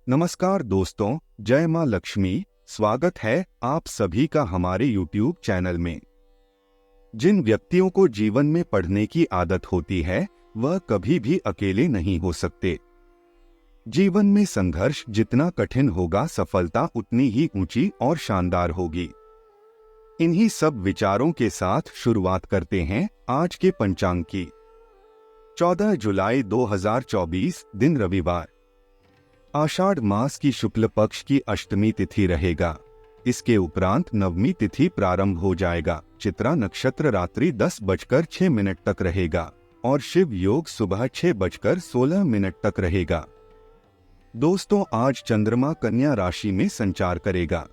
नमस्कार दोस्तों, जय मां लक्ष्मी। स्वागत है आप सभी का हमारे YouTube चैनल में। जिन व्यक्तियों को जीवन में पढ़ने की आदत होती है वह कभी भी अकेले नहीं हो सकते। जीवन में संघर्ष जितना कठिन होगा, सफलता उतनी ही ऊंची और शानदार होगी। इन्हीं सब विचारों के साथ शुरुआत करते हैं आज के पंचांग की। 14 जुलाई 2024 दिन रविवार, आषाढ़ मास की शुक्ल पक्ष की अष्टमी तिथि रहेगा। इसके उपरांत नवमी तिथि प्रारंभ हो जाएगा। चित्रा नक्षत्र रात्रि 10:06 तक रहेगा और शिव योग सुबह 6:16 तक रहेगा। दोस्तों, आज चंद्रमा कन्या राशि में संचार करेगा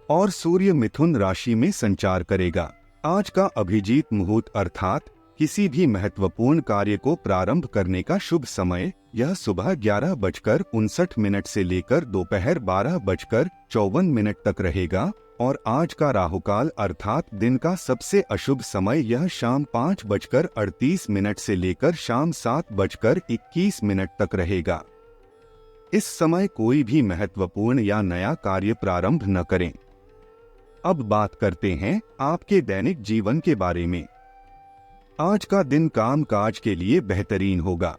और सूर्य मिथुन राशि में संचार करेगा। आज का अभिजीत मुहूर्त अर्थात किसी भी महत्वपूर्ण कार्य को प्रारंभ करने का शुभ समय यह सुबह 11:59 से लेकर दोपहर 12:54 तक रहेगा और आज का राहुकाल अर्थात दिन का सबसे अशुभ समय यह शाम 5:38 से लेकर शाम 7:21 तक रहेगा। इस समय कोई भी महत्वपूर्ण या नया कार्य प्रारंभ न करें। अब बात करते हैं आपके दैनिक जीवन के बारे में। आज का दिन कामकाज के लिए बेहतरीन होगा।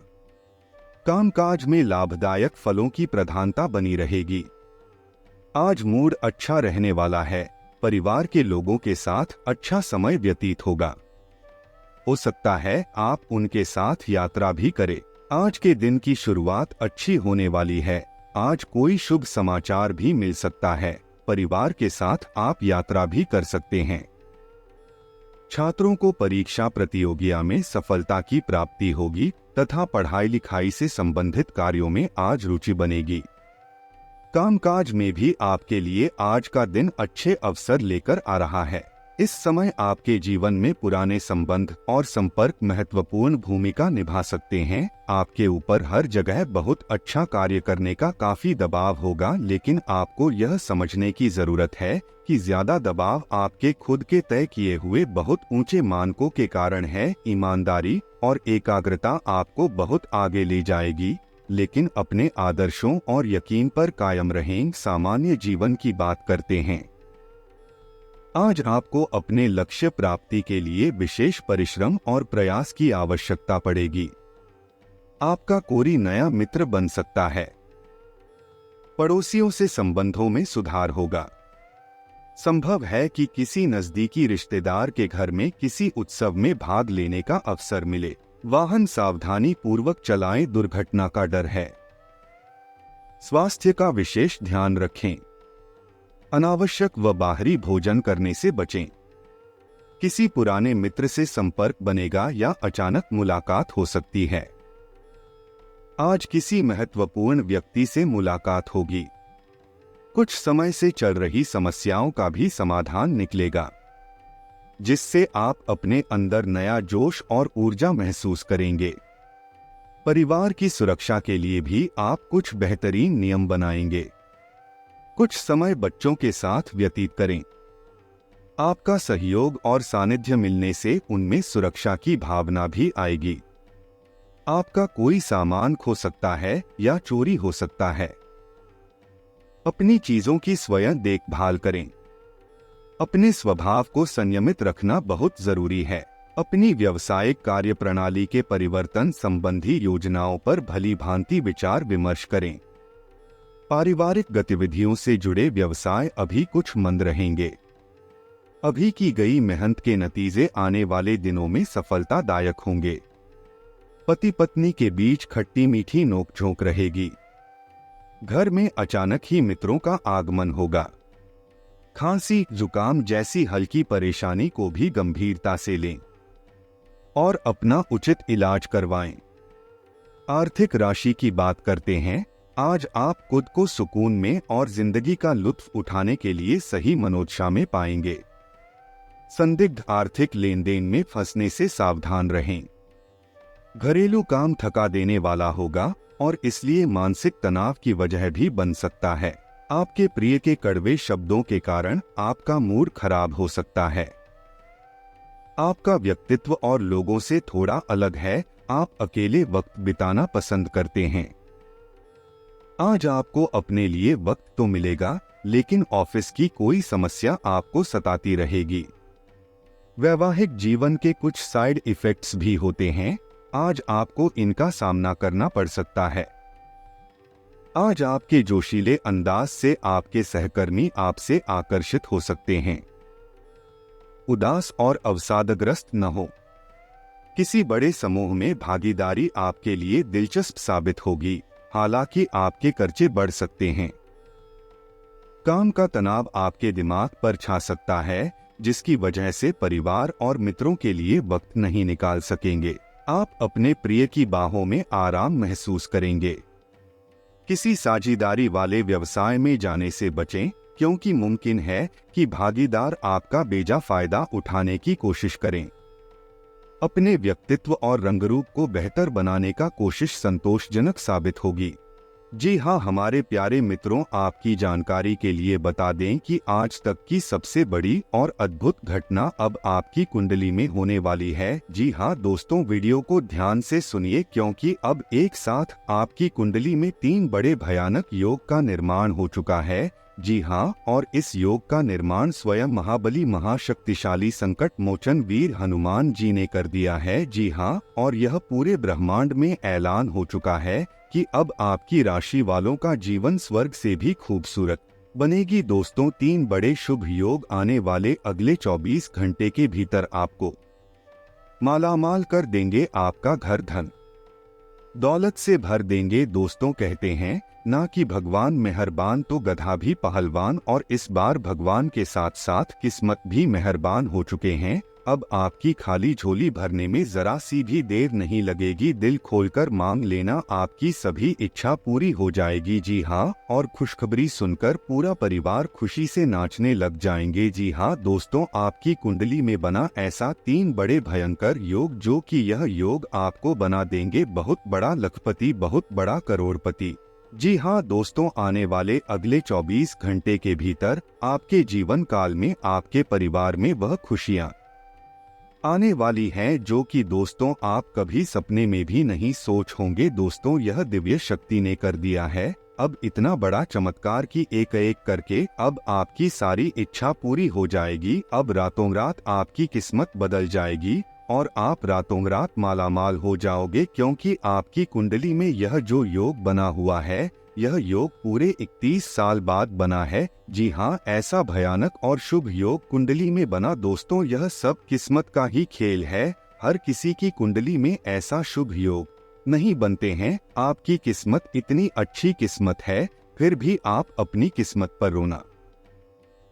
कामकाज में लाभदायक फलों की प्रधानता बनी रहेगी। आज मूड अच्छा रहने वाला है। परिवार के लोगों के साथ अच्छा समय व्यतीत होगा। हो सकता है आप उनके साथ यात्रा भी करें। आज के दिन की शुरुआत अच्छी होने वाली है। आज कोई शुभ समाचार भी मिल सकता है। परिवार के साथ आप यात्रा भी कर सकते हैं। छात्रों को परीक्षा प्रतियोगिता में सफलता की प्राप्ति होगी तथा पढ़ाई लिखाई से संबंधित कार्यों में आज रुचि बनेगी। कामकाज में भी आपके लिए आज का दिन अच्छे अवसर लेकर आ रहा है। इस समय आपके जीवन में पुराने संबंध और संपर्क महत्वपूर्ण भूमिका निभा सकते हैं। आपके ऊपर हर जगह बहुत अच्छा कार्य करने का काफी दबाव होगा, लेकिन आपको यह समझने की जरूरत है कि ज्यादा दबाव आपके खुद के तय किए हुए बहुत ऊंचे मानकों के कारण है। ईमानदारी और एकाग्रता आपको बहुत आगे ले जाएगी, लेकिन अपने आदर्शों और यकीन पर कायम रहें। सामान्य जीवन की बात करते हैं। आज आपको अपने लक्ष्य प्राप्ति के लिए विशेष परिश्रम और प्रयास की आवश्यकता पड़ेगी। आपका कोई नया मित्र बन सकता है। पड़ोसियों से संबंधों में सुधार होगा। संभव है कि किसी नजदीकी रिश्तेदार के घर में किसी उत्सव में भाग लेने का अवसर मिले। वाहन सावधानी पूर्वक चलाएं, दुर्घटना का डर है। स्वास्थ्य का विशेष ध्यान रखें। अनावश्यक व बाहरी भोजन करने से बचें। किसी पुराने मित्र से संपर्क बनेगा या अचानक मुलाकात हो सकती है। आज किसी महत्वपूर्ण व्यक्ति से मुलाकात होगी। कुछ समय से चल रही समस्याओं का भी समाधान निकलेगा, जिससे आप अपने अंदर नया जोश और ऊर्जा महसूस करेंगे। परिवार की सुरक्षा के लिए भी आप कुछ बेहतरीन नियम बनाएंगे। कुछ समय बच्चों के साथ व्यतीत करें। आपका सहयोग और सानिध्य मिलने से उनमें सुरक्षा की भावना भी आएगी। आपका कोई सामान खो सकता है या चोरी हो सकता है। अपनी चीजों की स्वयं देखभाल करें। अपने स्वभाव को संयमित रखना बहुत जरूरी है। अपनी व्यावसायिक कार्यप्रणाली के परिवर्तन संबंधी योजनाओं पर भली भांति विचार विमर्श करें। पारिवारिक गतिविधियों से जुड़े व्यवसाय अभी कुछ मंद रहेंगे। अभी की गई मेहनत के नतीजे आने वाले दिनों में सफलतादायक होंगे। पति पत्नी के बीच खट्टी मीठी नोकझोंक रहेगी। घर में अचानक ही मित्रों का आगमन होगा। खांसी जुकाम जैसी हल्की परेशानी को भी गंभीरता से लें और अपना उचित इलाज करवाएं। आर्थिक राशि की बात करते हैं। आज आप खुद को सुकून में और जिंदगी का लुत्फ उठाने के लिए सही मनोदशा में पाएंगे। संदिग्ध आर्थिक लेन देन में फंसने से सावधान रहें। घरेलू काम थका देने वाला होगा और इसलिए मानसिक तनाव की वजह भी बन सकता है। आपके प्रिय के कड़वे शब्दों के कारण आपका मूड खराब हो सकता है। आपका व्यक्तित्व और लोगों से थोड़ा अलग है। आप अकेले वक्त बिताना पसंद करते हैं। आज आपको अपने लिए वक्त तो मिलेगा, लेकिन ऑफिस की कोई समस्या आपको सताती रहेगी। वैवाहिक जीवन के कुछ साइड इफेक्ट्स भी होते हैं, आज आपको इनका सामना करना पड़ सकता है। आज आपके जोशीले अंदाज से आपके सहकर्मी आपसे आकर्षित हो सकते हैं। उदास और अवसादग्रस्त न हो। किसी बड़े समूह में भागीदारी आपके लिए दिलचस्प साबित होगी, हालांकि आपके खर्चे बढ़ सकते हैं। काम का तनाव आपके दिमाग पर छा सकता है, जिसकी वजह से परिवार और मित्रों के लिए वक्त नहीं निकाल सकेंगे। आप अपने प्रिय की बाहों में आराम महसूस करेंगे। किसी साझेदारी वाले व्यवसाय में जाने से बचें, क्योंकि मुमकिन है कि भागीदार आपका बेजा फायदा उठाने की कोशिश करें। अपने व्यक्तित्व और रंगरूप को बेहतर बनाने का कोशिश संतोषजनक साबित होगी। जी हाँ, हमारे प्यारे मित्रों, आपकी जानकारी के लिए बता दें कि आज तक की सबसे बड़ी और अद्भुत घटना अब आपकी कुंडली में होने वाली है। जी हाँ दोस्तों, वीडियो को ध्यान से सुनिए, क्योंकि अब एक साथ आपकी कुंडली में 3 बड़े भयानक योग का निर्माण हो चुका है। जी हाँ, और इस योग का निर्माण स्वयं महाबली महाशक्तिशाली संकट मोचन वीर हनुमान जी ने कर दिया है। जी हाँ, और यह पूरे ब्रह्मांड में ऐलान हो चुका है कि अब आपकी राशि वालों का जीवन स्वर्ग से भी खूबसूरत बनेगी। दोस्तों, 3 बड़े शुभ योग आने वाले अगले 24 घंटे के भीतर आपको मालामाल कर देंगे। आपका घर धन दौलत से भर देंगे। दोस्तों, कहते हैं ना कि भगवान मेहरबान तो गधा भी पहलवान, और इस बार भगवान के साथ साथ किस्मत भी मेहरबान हो चुके हैं। अब आपकी खाली झोली भरने में जरा सी भी देर नहीं लगेगी। दिल खोलकर मांग लेना, आपकी सभी इच्छा पूरी हो जाएगी। जी हाँ, और खुशखबरी सुनकर पूरा परिवार खुशी से नाचने लग जाएंगे। जी हाँ दोस्तों, आपकी कुंडली में बना ऐसा 3 बड़े भयंकर योग, जो कि यह योग आपको बना देंगे बहुत बड़ा लखपति, बहुत बड़ा करोड़पति। जी हाँ दोस्तों, आने वाले अगले 24 घंटे के भीतर आपके जीवन काल में आपके परिवार में वह खुशियाँ आने वाली है जो कि दोस्तों आप कभी सपने में भी नहीं सोच होंगे। दोस्तों, यह दिव्य शक्ति ने कर दिया है अब इतना बड़ा चमत्कार कि एक एक करके अब आपकी सारी इच्छा पूरी हो जाएगी। अब रातों रात आपकी किस्मत बदल जाएगी और आप रातों रात मालामाल हो जाओगे, क्योंकि आपकी कुंडली में यह जो योग बना हुआ है, यह योग पूरे 31 साल बाद बना है। जी हाँ, ऐसा भयानक और शुभ योग कुंडली में बना। दोस्तों, यह सब किस्मत का ही खेल है। हर किसी की कुंडली में ऐसा शुभ योग नहीं बनते हैं। आपकी किस्मत इतनी अच्छी किस्मत है, फिर भी आप अपनी किस्मत पर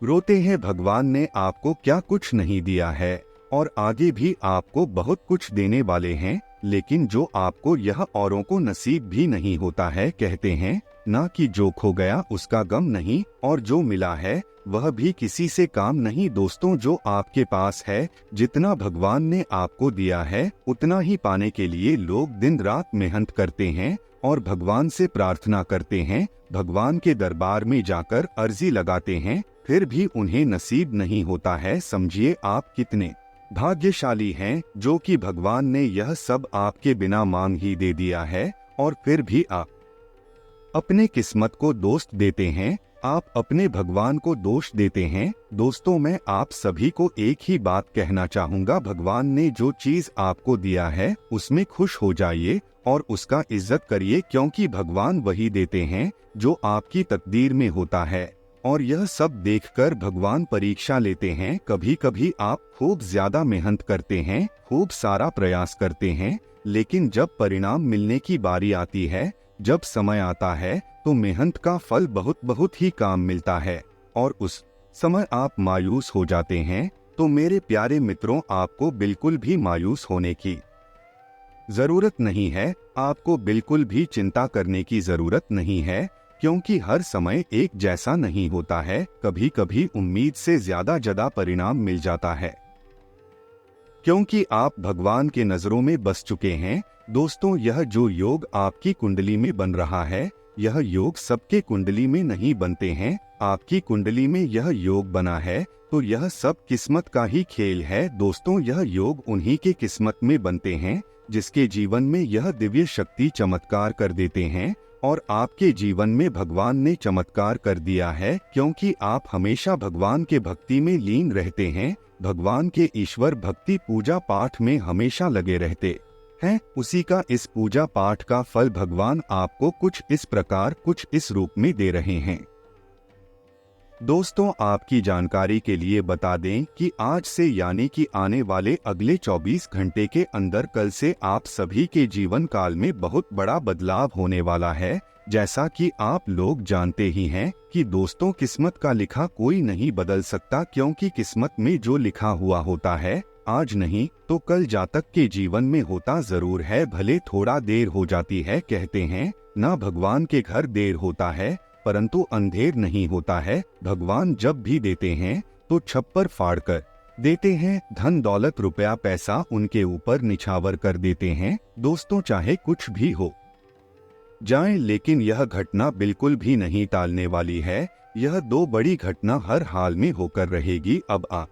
रोते हैं। भगवान ने आपको क्या कुछ नहीं दिया है, और आगे भी आपको बहुत कुछ देने वाले हैं, लेकिन जो आपको यह औरों को नसीब भी नहीं होता है। कहते हैं ना कि जो खो गया उसका गम नहीं, और जो मिला है वह भी किसी से काम नहीं। दोस्तों, जो आपके पास है, जितना भगवान ने आपको दिया है, उतना ही पाने के लिए लोग दिन रात मेहनत करते हैं और भगवान से प्रार्थना करते हैं, भगवान के दरबार में जाकर अर्जी लगाते हैं, फिर भी उन्हें नसीब नहीं होता है। समझिए आप कितने भाग्यशाली हैं, जो कि भगवान ने यह सब आपके बिना मांग ही दे दिया है, और फिर भी आप अपने किस्मत को दोष देते हैं, आप अपने भगवान को दोष देते हैं। दोस्तों, मैं आप सभी को एक ही बात कहना चाहूँगा, भगवान ने जो चीज आपको दिया है उसमें खुश हो जाइए और उसका इज्जत करिए, क्योंकि भगवान वही देते हैं जो आपकी तकदीर में होता है, और यह सब देखकर भगवान परीक्षा लेते हैं। कभी कभी आप खूब ज्यादा मेहनत करते हैं, खूब सारा प्रयास करते हैं, लेकिन जब परिणाम मिलने की बारी आती है, जब समय आता है, तो मेहनत का फल बहुत बहुत ही कम मिलता है, और उस समय आप मायूस हो जाते हैं। तो मेरे प्यारे मित्रों, आपको बिल्कुल भी मायूस होने की जरूरत नहीं है, आपको बिल्कुल भी चिंता करने की जरूरत नहीं है, क्योंकि हर समय एक जैसा नहीं होता है। कभी कभी उम्मीद से ज्यादा परिणाम मिल जाता है, क्योंकि आप भगवान के नजरों में बस चुके हैं। दोस्तों, यह जो योग आपकी कुंडली में बन रहा है, यह योग सबके कुंडली में नहीं बनते हैं। आपकी कुंडली में यह योग बना है, तो यह सब किस्मत का ही खेल है। दोस्तों, यह योग उन्हीं के किस्मत में बनते हैं जिसके जीवन में यह दिव्य शक्ति चमत्कार कर देते हैं, और आपके जीवन में भगवान ने चमत्कार कर दिया है, क्योंकि आप हमेशा भगवान के भक्ति में लीन रहते हैं, भगवान के ईश्वर भक्ति पूजा पाठ में हमेशा लगे रहते हैं। उसी का इस पूजा पाठ का फल भगवान आपको कुछ इस प्रकार, कुछ इस रूप में दे रहे हैं। दोस्तों, आपकी जानकारी के लिए बता दें कि आज से यानी कि आने वाले अगले 24 घंटे के अंदर कल से आप सभी के जीवन काल में बहुत बड़ा बदलाव होने वाला है। जैसा कि आप लोग जानते ही हैं कि दोस्तों, किस्मत का लिखा कोई नहीं बदल सकता, क्योंकि किस्मत में जो लिखा हुआ होता है आज नहीं तो कल जातक के जीवन में होता जरूर है, भले थोड़ा देर हो जाती है। कहते हैं ना, भगवान के घर देर होता है परंतु अंधेर नहीं होता है। भगवान जब भी देते हैं तो छप्पर फाड़ कर देते हैं, धन दौलत रुपया पैसा उनके ऊपर निछावर कर देते हैं। दोस्तों, चाहे कुछ भी हो जाए, लेकिन यह घटना बिल्कुल भी नहीं टालने वाली है। यह दो बड़ी घटना हर हाल में होकर रहेगी। अब आप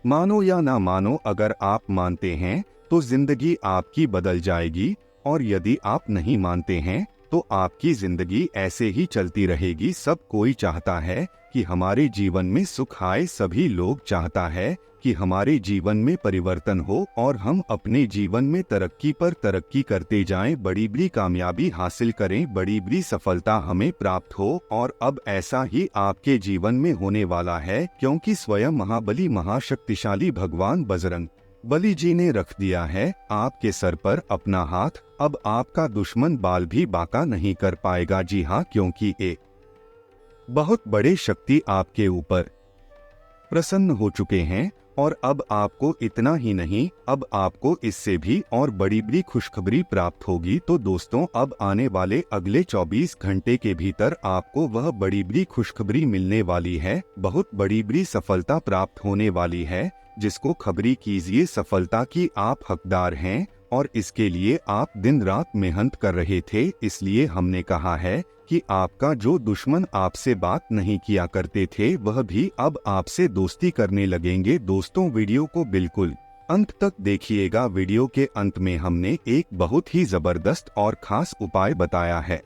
मानो या ना मानो, अगर आप मानते हैं तो जिंदगी आपकी बदल जाएगी, और यदि आप नहीं मानते हैं तो आपकी जिंदगी ऐसे ही चलती रहेगी। सब कोई चाहता है कि हमारे जीवन में सुख आए, सभी लोग चाहता है कि हमारे जीवन में परिवर्तन हो और हम अपने जीवन में तरक्की पर तरक्की करते जाएं, बड़ी बड़ी कामयाबी हासिल करें, बड़ी बड़ी सफलता हमें प्राप्त हो। और अब ऐसा ही आपके जीवन में होने वाला है, क्योंकि स्वयं महाबली महाशक्तिशाली भगवान बजरंग बली जी ने रख दिया है आपके सर पर अपना हाथ। अब आपका दुश्मन बाल भी बांका नहीं कर पाएगा। जी हाँ, क्योंकि एक बहुत बड़े शक्ति आपके ऊपर प्रसन्न हो चुके हैं। और अब आपको इतना ही नहीं, अब आपको इससे भी और बड़ी बड़ी खुशखबरी प्राप्त होगी। तो दोस्तों, अब आने वाले अगले 24 घंटे के भीतर आपको वह बड़ी बड़ी खुशखबरी मिलने वाली है, बहुत बड़ी बड़ी सफलता प्राप्त होने वाली है, जिसको खबरी कीजिए। सफलता की आप हकदार हैं और इसके लिए आप दिन रात मेहनत कर रहे थे। इसलिए हमने कहा है कि आपका जो दुश्मन आपसे बात नहीं किया करते थे, वह भी अब आपसे दोस्ती करने लगेंगे। दोस्तों, वीडियो को बिल्कुल अंत तक देखिएगा। वीडियो के अंत में हमने एक बहुत ही जबरदस्त और खास उपाय बताया है,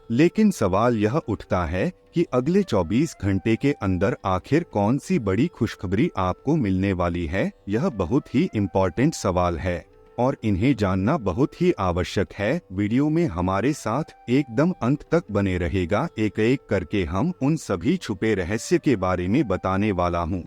लेकिन सवाल यह उठता है कि अगले 24 घंटे के अंदर आखिर कौन सी बड़ी खुशखबरी आपको मिलने वाली है। यह बहुत ही इम्पोर्टेंट सवाल है और इन्हें जानना बहुत ही आवश्यक है। वीडियो में हमारे साथ एकदम अंत तक बने रहेगा। एक एक करके हम उन सभी छुपे रहस्य के बारे में बताने वाला हूँ।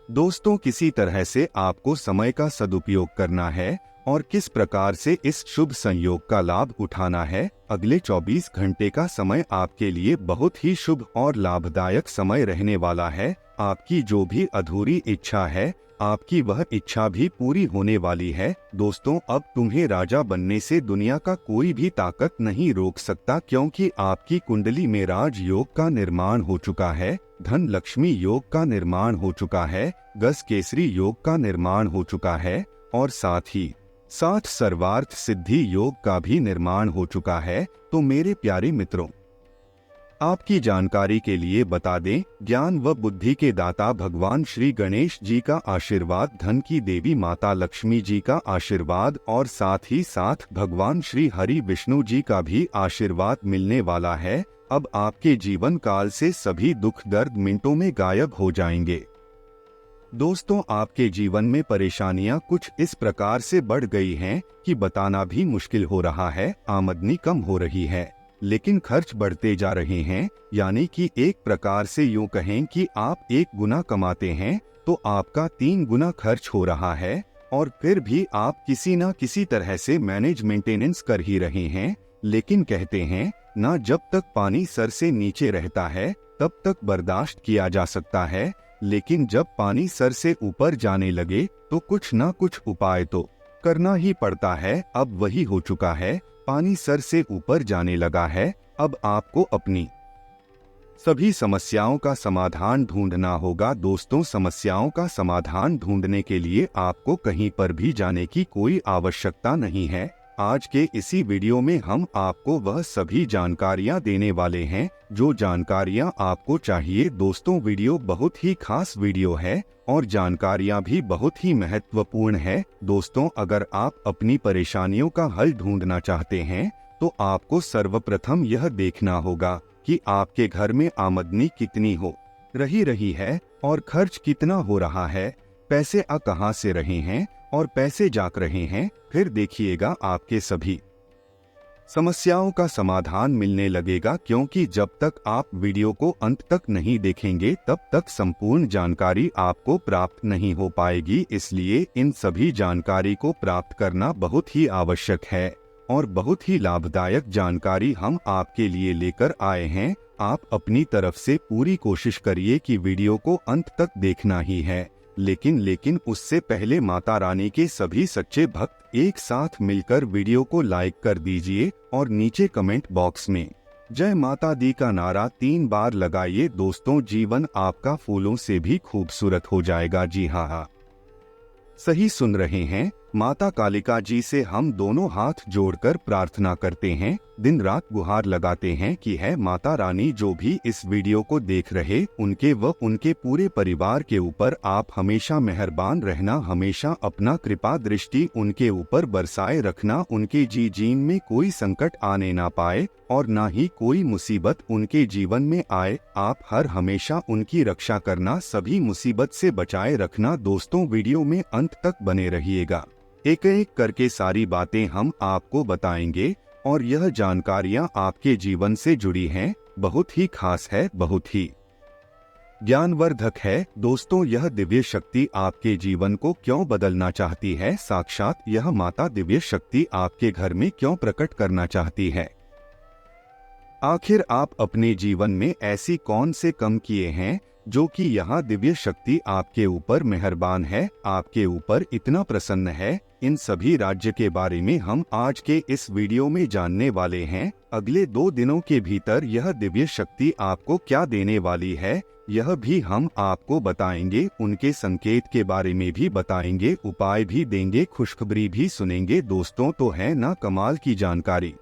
दोस्तों, किसी तरह से आपको समय का सदुपयोग करना है और किस प्रकार से इस शुभ संयोग का लाभ उठाना है। अगले 24 घंटे का समय आपके लिए बहुत ही शुभ और लाभदायक समय रहने वाला है। आपकी जो भी अधूरी इच्छा है, आपकी वह इच्छा भी पूरी होने वाली है। दोस्तों, अब तुम्हें राजा बनने से दुनिया का कोई भी ताकत नहीं रोक सकता, क्योंकि आपकी कुंडली में राज योग का निर्माण हो चुका है, धन लक्ष्मी योग का निर्माण हो चुका है, गज केसरी योग का निर्माण हो चुका है और साथ ही साथ सर्वार्थ सिद्धि योग का भी निर्माण हो चुका है। तो मेरे प्यारे मित्रों, आपकी जानकारी के लिए बता दें, ज्ञान व बुद्धि के दाता भगवान श्री गणेश जी का आशीर्वाद, धन की देवी माता लक्ष्मी जी का आशीर्वाद और साथ ही साथ भगवान श्री हरि विष्णु जी का भी आशीर्वाद मिलने वाला है। अब आपके जीवन काल से सभी दुख दर्द मिनटों में गायब हो जाएंगे। दोस्तों, आपके जीवन में परेशानियां कुछ इस प्रकार से बढ़ गई हैं कि बताना भी मुश्किल हो रहा है। आमदनी कम हो रही है, लेकिन खर्च बढ़ते जा रहे हैं। यानी कि एक प्रकार से यूं कहें कि आप 1 गुना कमाते हैं तो आपका 3 गुना खर्च हो रहा है, और फिर भी आप किसी न किसी तरह से मेंटेनेंस कर ही रहे हैं। लेकिन कहते हैं ना, जब तक पानी सर से नीचे रहता है तब तक बर्दाश्त किया जा सकता है, लेकिन जब पानी सर से ऊपर जाने लगे तो कुछ न कुछ उपाय तो करना ही पड़ता है। अब वही हो चुका है, पानी सर से ऊपर जाने लगा है। अब आपको अपनी सभी समस्याओं का समाधान ढूंढना होगा। दोस्तों, समस्याओं का समाधान ढूंढने के लिए आपको कहीं पर भी जाने की कोई आवश्यकता नहीं है। आज के इसी वीडियो में हम आपको वह सभी जानकारियां देने वाले हैं जो जानकारियां आपको चाहिए। दोस्तों, वीडियो बहुत ही खास वीडियो है और जानकारियां भी बहुत ही महत्वपूर्ण है। दोस्तों, अगर आप अपनी परेशानियों का हल ढूंढना चाहते हैं तो आपको सर्वप्रथम यह देखना होगा कि आपके घर में आमदनी कितनी हो रही है और खर्च कितना हो रहा है, पैसे आ कहां से रहे हैं और पैसे जाक रहे हैं। फिर देखिएगा आपके सभी समस्याओं का समाधान मिलने लगेगा, क्योंकि जब तक आप वीडियो को अंत तक नहीं देखेंगे तब तक संपूर्ण जानकारी आपको प्राप्त नहीं हो पाएगी। इसलिए इन सभी जानकारी को प्राप्त करना बहुत ही आवश्यक है और बहुत ही लाभदायक जानकारी हम आपके लिए लेकर आए हैं। आप अपनी तरफ से पूरी कोशिश करिए कि वीडियो को अंत तक देखना ही है, लेकिन उससे पहले माता रानी के सभी सच्चे भक्त एक साथ मिलकर वीडियो को लाइक कर दीजिए और नीचे कमेंट बॉक्स में जय माता दी का नारा 3 बार लगाइए। दोस्तों, जीवन आपका फूलों से भी खूबसूरत हो जाएगा। जी हाँ, सही सुन रहे हैं। माता कालिका जी से हम दोनों हाथ जोड़कर प्रार्थना करते हैं, दिन रात गुहार लगाते हैं कि है माता रानी, जो भी इस वीडियो को देख रहे उनके व उनके पूरे परिवार के ऊपर आप हमेशा मेहरबान रहना, हमेशा अपना कृपा दृष्टि उनके ऊपर बरसाए रखना, उनके जीवन में कोई संकट आने ना पाए और ना ही कोई मुसीबत उनके जीवन में आए। आप हर हमेशा उनकी रक्षा करना, सभी मुसीबत से बचाए रखना। दोस्तों, वीडियो में अंत तक बने रहिएगा, एक एक करके सारी बातें हम आपको बताएंगे और यह जानकारियां आपके जीवन से जुड़ी हैं, बहुत ही खास है, बहुत ही ज्ञानवर्धक है। दोस्तों, यह दिव्य शक्ति आपके जीवन को क्यों बदलना चाहती है, साक्षात यह माता दिव्य शक्ति आपके घर में क्यों प्रकट करना चाहती है, आखिर आप अपने जीवन में ऐसी कौन से कम किए हैं जो कि यहाँ दिव्य शक्ति आपके ऊपर मेहरबान है, आपके ऊपर इतना प्रसन्न है। इन सभी राज्य के बारे में हम आज के इस वीडियो में जानने वाले हैं। अगले 2 दिनों के भीतर यह दिव्य शक्ति आपको क्या देने वाली है, यह भी हम आपको बताएंगे। उनके संकेत के बारे में भी बताएंगे, उपाय भी देंगे, खुशखबरी भी सुनेंगे। दोस्तों, तो है ना कमाल की जानकारी।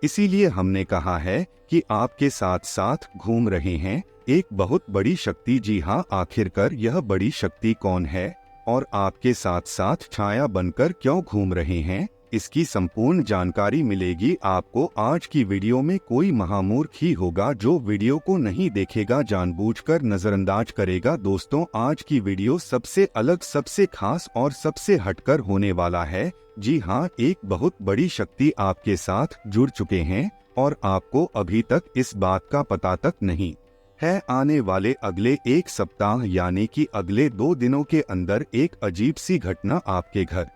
इसीलिए हमने कहा है कि आपके साथ साथ घूम रहे हैं एक बहुत बड़ी शक्ति। जी हाँ, आखिरकार यह बड़ी शक्ति कौन है और आपके साथ साथ छाया बनकर क्यों घूम रहे हैं, इसकी संपूर्ण जानकारी मिलेगी आपको आज की वीडियो में। कोई महामूर्ख ही होगा जो वीडियो को नहीं देखेगा, जानबूझकर नजरअंदाज करेगा। दोस्तों, आज की वीडियो सबसे अलग, सबसे खास और सबसे हटकर होने वाला है। जी हाँ, एक बहुत बड़ी शक्ति आपके साथ जुड़ चुके हैं और आपको अभी तक इस बात का पता तक नहीं है। आने वाले अगले 1 सप्ताह यानी कि अगले 2 दिनों के अंदर एक अजीब सी घटना आपके घर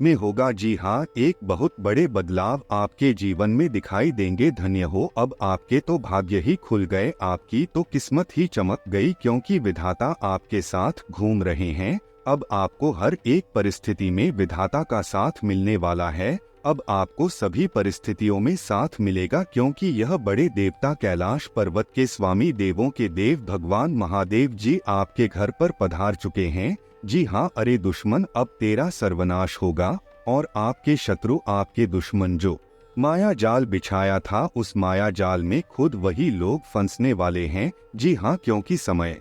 में होगा। जी हाँ, एक बहुत बड़े बदलाव आपके जीवन में दिखाई देंगे। धन्य हो, अब आपके तो भाग्य ही खुल गए, आपकी तो किस्मत ही चमक गई, क्योंकि विधाता आपके साथ घूम रहे हैं। अब आपको हर एक परिस्थिति में विधाता का साथ मिलने वाला है। अब आपको सभी परिस्थितियों में साथ मिलेगा, क्योंकि यह बड़े देवता कैलाश पर्वत के स्वामी, देवों के देव भगवान महादेव जी आपके घर पर पधार चुके हैं। जी हाँ, अरे दुश्मन, अब तेरा सर्वनाश होगा और आपके शत्रु, आपके दुश्मन जो माया जाल बिछाया था, उस माया जाल में खुद वही लोग फंसने वाले हैं। जी हाँ, क्योंकि समय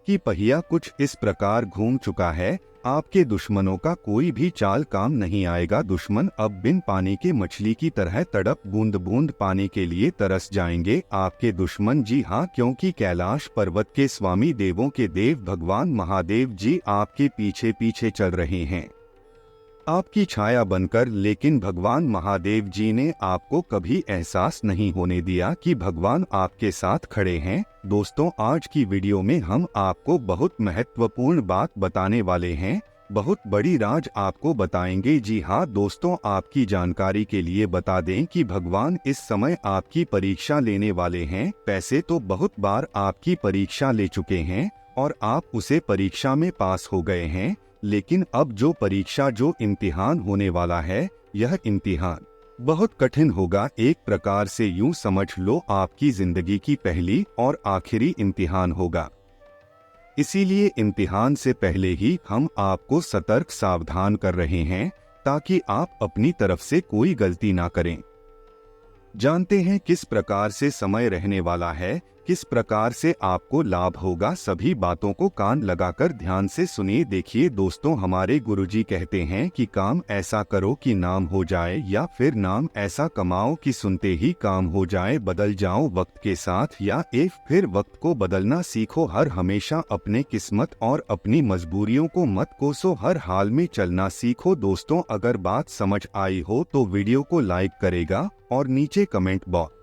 की पहिया कुछ इस प्रकार घूम चुका है, आपके दुश्मनों का कोई भी चाल काम नहीं आएगा। दुश्मन अब बिन पानी के मछली की तरह तड़प बूंद बूंद पानी के लिए तरस जाएंगे, आपके दुश्मन। जी हाँ, क्योंकि कैलाश पर्वत के स्वामी, देवों के देव भगवान महादेव जी आपके पीछे पीछे चल रहे हैं, आपकी छाया बनकर। लेकिन भगवान महादेव जी ने आपको कभी एहसास नहीं होने दिया कि भगवान आपके साथ खड़े हैं। दोस्तों, आज की वीडियो में हम आपको बहुत महत्वपूर्ण बात बताने वाले हैं, बहुत बड़ी राज आपको बताएंगे। जी हाँ दोस्तों, आपकी जानकारी के लिए बता दें कि भगवान इस समय आपकी परीक्षा लेने वाले हैं। पैसे तो बहुत बार आपकी परीक्षा ले चुके हैं और आप उसे परीक्षा में पास हो गए हैं, लेकिन अब जो परीक्षा, जो इम्तिहान होने वाला है, यह इम्तिहान बहुत कठिन होगा। एक प्रकार से यूं समझ लो, आपकी जिंदगी की पहली और आखिरी इम्तिहान होगा। इसीलिए इम्तिहान से पहले ही हम आपको सतर्क सावधान कर रहे हैं, ताकि आप अपनी तरफ से कोई गलती ना करें। जानते हैं किस प्रकार से समय रहने वाला है, किस प्रकार से आपको लाभ होगा, सभी बातों को कान लगाकर ध्यान से सुनिए। देखिए दोस्तों, हमारे गुरुजी कहते हैं कि काम ऐसा करो कि नाम हो जाए, या फिर नाम ऐसा कमाओ कि सुनते ही काम हो जाए। बदल जाओ वक्त के साथ, या फिर वक्त को बदलना सीखो। हर हमेशा अपने किस्मत और अपनी मजबूरियों को मत कोसो, हर हाल में चलना सीखो। दोस्तों, अगर बात समझ आई हो तो वीडियो को लाइक करेगा और नीचे कमेंट बॉक्स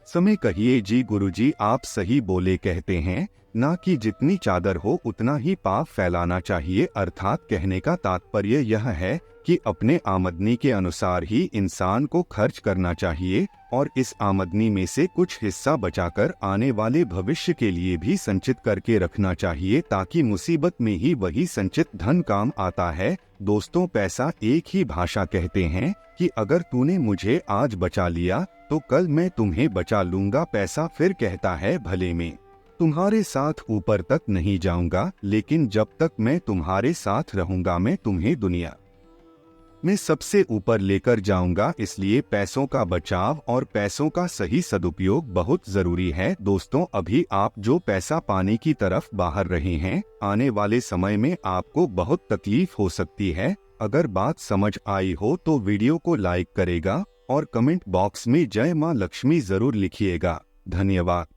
समय कहिए जी गुरुजी आप सही बोले। कहते हैं ना कि जितनी चादर हो उतना ही पाप फैलाना चाहिए। अर्थात कहने का तात्पर्य यह है कि अपने आमदनी के अनुसार ही इंसान को खर्च करना चाहिए और इस आमदनी में से कुछ हिस्सा बचाकर आने वाले भविष्य के लिए भी संचित करके रखना चाहिए, ताकि मुसीबत में ही वही संचित धन काम आता है। दोस्तों, पैसा एक ही भाषा कहते हैं कि अगर तूने मुझे आज बचा लिया तो कल मैं तुम्हें बचा लूंगा। पैसा फिर कहता है भले में तुम्हारे साथ ऊपर तक नहीं जाऊंगा, लेकिन जब तक मैं तुम्हारे साथ रहूंगा मैं तुम्हें दुनिया में सबसे ऊपर लेकर जाऊंगा। इसलिए पैसों का बचाव और पैसों का सही सदुपयोग बहुत जरूरी है। दोस्तों, अभी आप जो पैसा पाने की तरफ बाहर रहे हैं, आने वाले समय में आपको बहुत तकलीफ हो सकती है। अगर बात समझ आई हो तो वीडियो को लाइक करेगा और कमेंट बॉक्स में जय मां लक्ष्मी जरूर लिखिएगा। धन्यवाद।